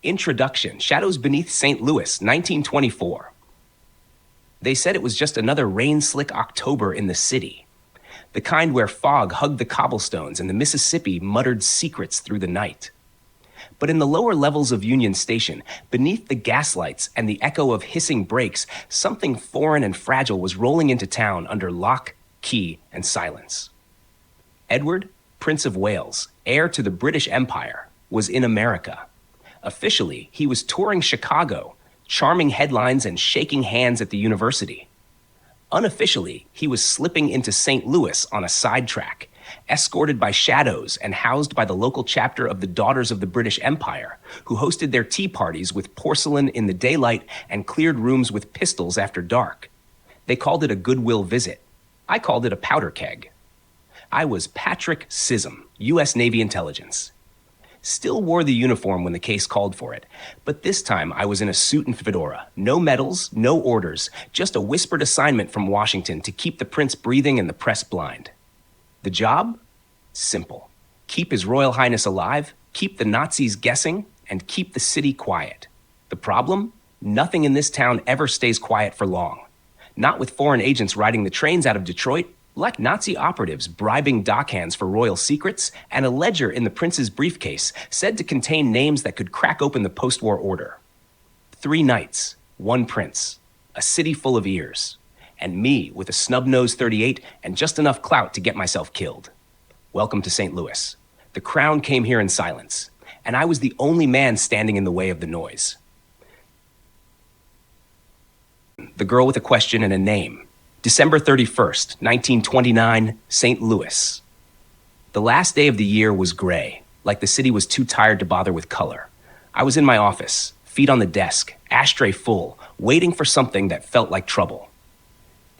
Introduction, Shadows Beneath St. Louis, 1924. They said it was just another rain-slick October in the city, the kind where fog hugged the cobblestones and the Mississippi muttered secrets through the night. But in the lower levels of Union Station, beneath the gaslights and the echo of hissing brakes, something foreign and fragile was rolling into town under lock, key, and silence. Edward, Prince of Wales, heir to the British Empire, was in America. Officially, he was touring Chicago, charming headlines and shaking hands at the university. Unofficially, he was slipping into St. Louis on a sidetrack, escorted by shadows and housed by the local chapter of the Daughters of the British Empire, who hosted their tea parties with porcelain in the daylight and cleared rooms with pistols after dark. They called it a goodwill visit. I called it a powder keg. I was Patrick Scism, U.S. Navy Intelligence. Still wore the uniform when the case called for it, but this time I was in a suit and fedora. No medals, no orders, just a whispered assignment from Washington to keep the prince breathing and the press blind. The job? Simple. Keep His Royal Highness alive, keep the Nazis guessing, and keep the city quiet. The problem? Nothing in this town ever stays quiet for long. Not with foreign agents riding the trains out of Detroit, like Nazi operatives bribing dockhands for royal secrets, and a ledger in the prince's briefcase said to contain names that could crack open the post-war order. 3 knights, 1 prince, a city full of ears, and me with a snub-nosed .38 and just enough clout to get myself killed. Welcome to St. Louis. The crown came here in silence, and I was the only man standing in the way of the noise. The girl with a question and a name. December 31st, 1929, St. Louis. The last day of the year was gray, like the city was too tired to bother with color. I was in my office, feet on the desk, ashtray full, waiting for something that felt like trouble.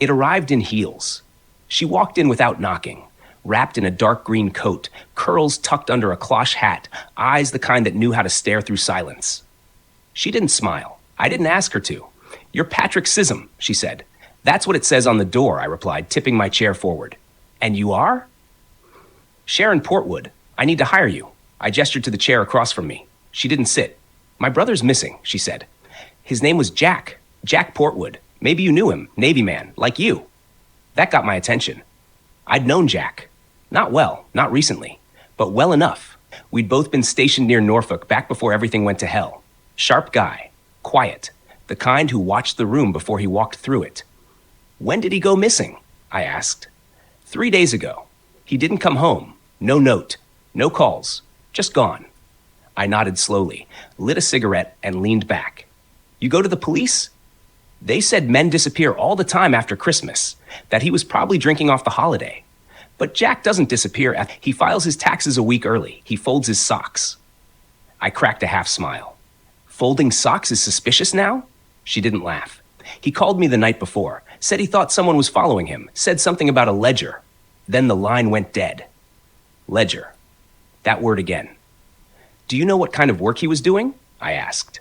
It arrived in heels. She walked in without knocking, wrapped in a dark green coat, curls tucked under a cloche hat, eyes the kind that knew how to stare through silence. She didn't smile. I didn't ask her to. "You're Patrick Scism," she said. "That's what it says on the door," I replied, tipping my chair forward. "And you are?" "Sharon Portwood. I need to hire you." I gestured to the chair across from me. She didn't sit. "My brother's missing," she said. "His name was Jack Portwood. Maybe you knew him, Navy man, like you." That got my attention. I'd known Jack. Not well, not recently, but well enough. We'd both been stationed near Norfolk back before everything went to hell. Sharp guy, quiet, the kind who watched the room before he walked through it. "When did he go missing?" I asked. 3 days ago. He didn't come home. No note. No calls. Just gone. I nodded slowly, lit a cigarette, and leaned back. "You go to the police?" "They said men disappear all the time after Christmas, that he was probably drinking off the holiday. But Jack doesn't disappear. He files his taxes a week early. He folds his socks." I cracked a half smile. "Folding socks is suspicious now?" She didn't laugh. "He called me the night before, said he thought someone was following him, said something about a ledger. Then the line went dead." Ledger. That word again. "Do you know what kind of work he was doing?" I asked.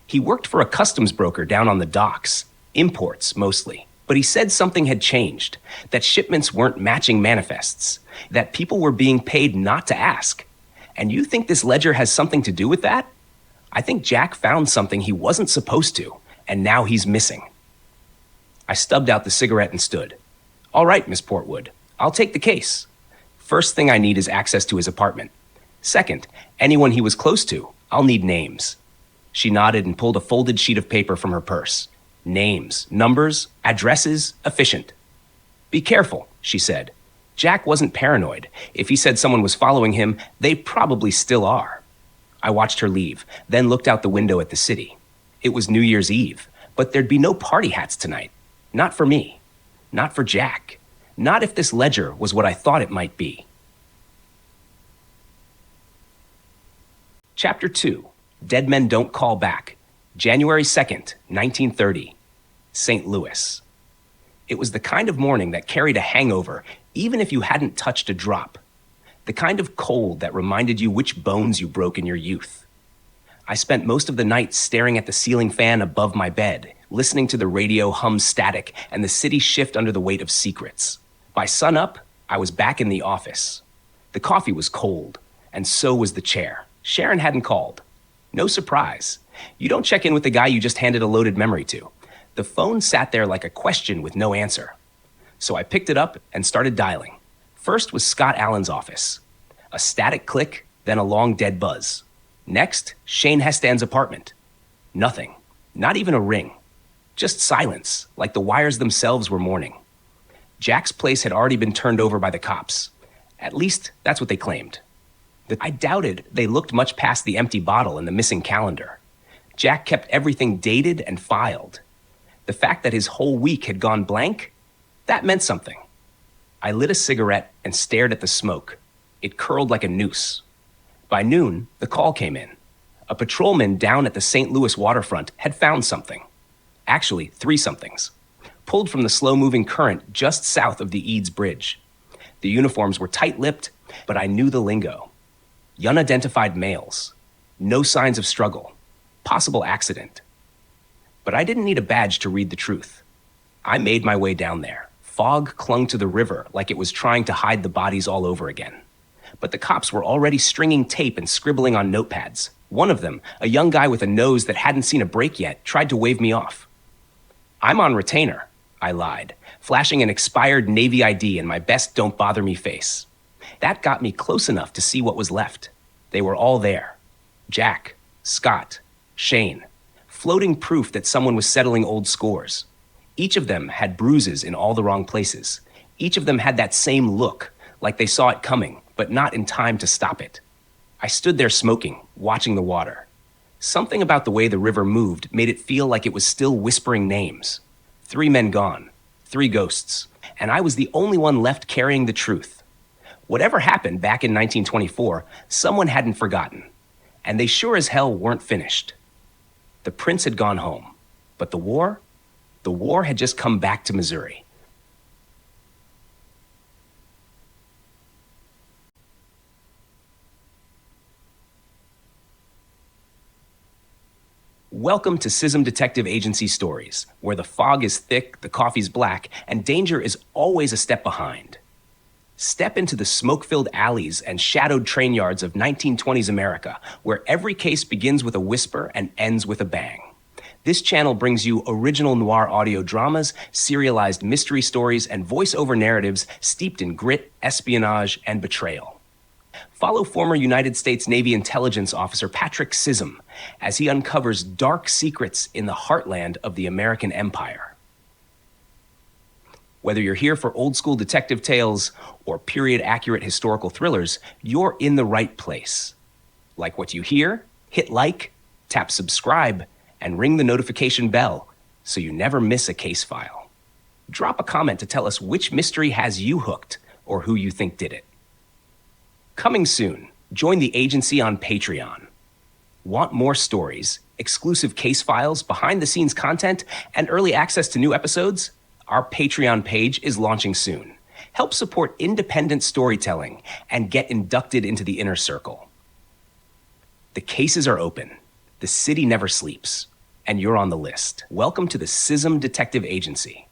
"He worked for a customs broker down on the docks, imports mostly. But he said something had changed, that shipments weren't matching manifests, that people were being paid not to ask. And you think this ledger has something to do with that? I think Jack found something he wasn't supposed to, and now he's missing." I stubbed out the cigarette and stood. "All right, Miss Portwood, I'll take the case. First thing I need is access to his apartment. Second, anyone he was close to, I'll need names." She nodded and pulled a folded sheet of paper from her purse. "Names, numbers, addresses, efficient." "Be careful," she said. Jack wasn't paranoid. If he said someone was following him, they probably still are. I watched her leave, then looked out the window at the city. It was New Year's Eve, but there'd be no party hats tonight. Not for me. Not for Jack. Not if this ledger was what I thought it might be. Chapter 2. Dead Men Don't Call Back. January 2nd, 1930. St. Louis. It was the kind of morning that carried a hangover, even if you hadn't touched a drop. The kind of cold that reminded you which bones you broke in your youth. I spent most of the night staring at the ceiling fan above my bed, listening to the radio hum static and the city shift under the weight of secrets. By sunup, I was back in the office. The coffee was cold, and so was the chair. Sharon hadn't called. No surprise. You don't check in with the guy you just handed a loaded memory to. The phone sat there like a question with no answer. So I picked it up and started dialing. First was Scott Allen's office. A static click, then a long dead buzz. Next, Shane Hestan's apartment. Nothing. Not even a ring. Just silence, like the wires themselves were mourning. Jack's place had already been turned over by the cops. At least, that's what they claimed. I doubted they looked much past the empty bottle and the missing calendar. Jack kept everything dated and filed. The fact that his whole week had gone blank, that meant something. I lit a cigarette and stared at the smoke. It curled like a noose. By noon, the call came in. A patrolman down at the St. Louis waterfront had found something. Actually, 3 somethings. Pulled from the slow-moving current just south of the Eads Bridge. The uniforms were tight-lipped, but I knew the lingo. Unidentified males. No signs of struggle. Possible accident. But I didn't need a badge to read the truth. I made my way down there. Fog clung to the river like it was trying to hide the bodies all over again. But the cops were already stringing tape and scribbling on notepads. One of them, a young guy with a nose that hadn't seen a break yet, tried to wave me off. "I'm on retainer," I lied, flashing an expired Navy ID and my best don't bother me face. That got me close enough to see what was left. They were all there. Jack, Scott, Shane. Floating proof that someone was settling old scores. Each of them had bruises in all the wrong places. Each of them had that same look, like they saw it coming, but not in time to stop it. I stood there smoking, watching the water. Something about the way the river moved made it feel like it was still whispering names. 3 men gone, 3 ghosts, and I was the only one left carrying the truth. Whatever happened back in 1924, someone hadn't forgotten, and they sure as hell weren't finished. The prince had gone home, but the war had just come back to Missouri. Welcome to Scism Detective Agency stories, where the fog is thick, the coffee's black, and danger is always a step behind. Step into the smoke-filled alleys and shadowed train yards of 1920s America, where every case begins with a whisper and ends with a bang. This channel brings you original noir audio dramas, serialized mystery stories, and voice-over narratives steeped in grit, espionage, and betrayal. Follow former United States Navy intelligence officer Patrick Scism as he uncovers dark secrets in the heartland of the American Empire. Whether you're here for old-school detective tales or period-accurate historical thrillers, you're in the right place. Like what you hear? Hit like, tap subscribe, and ring the notification bell so you never miss a case file. Drop a comment to tell us which mystery has you hooked or who you think did it. Coming soon, join the agency on Patreon. Want more stories, exclusive case files, behind-the-scenes content, and early access to new episodes? Our Patreon page is launching soon. Help support independent storytelling and get inducted into the inner circle. The cases are open. The city never sleeps. And you're on the list. Welcome to the Scism Detective Agency.